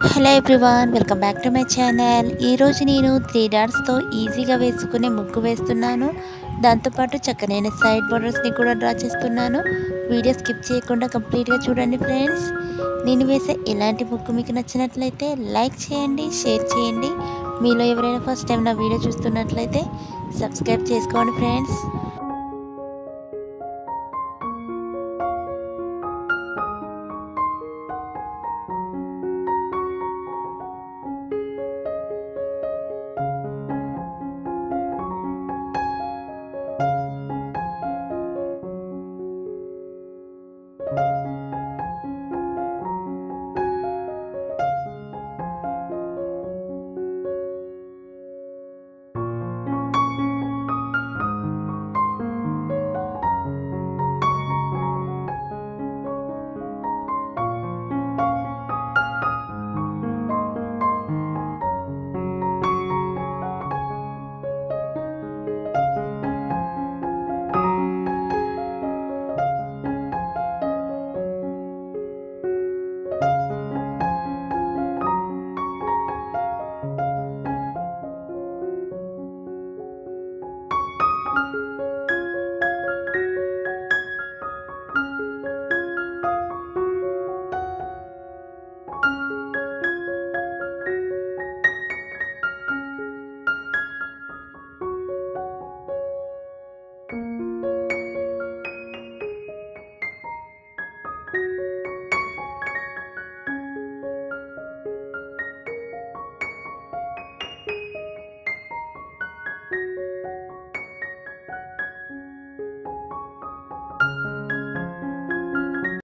Hello everyone, welcome back to my channel. ఈరోజు నేను 3 డాట్స్తో ఈజీగా వేసుకునే ముగ్గు వేస్తున్నాను. దాంతోపాటు చక్కనైన సైడ్ బోర్డర్స్ని కూడా డ్రా చేస్తున్నాను. వీడియో స్కిప్ చేయకుండా కంప్లీట్గా చూడండి ఫ్రెండ్స్. నేను వేసే ఇలాంటి ముగ్గు మీకు నచ్చినట్లయితే లైక్ చేయండి, షేర్ చేయండి. మీలో ఎవరైనా ఫస్ట్ టైం నా వీడియో చూస్తున్నట్లయితే సబ్స్క్రైబ్ చేసుకోండి ఫ్రెండ్స్.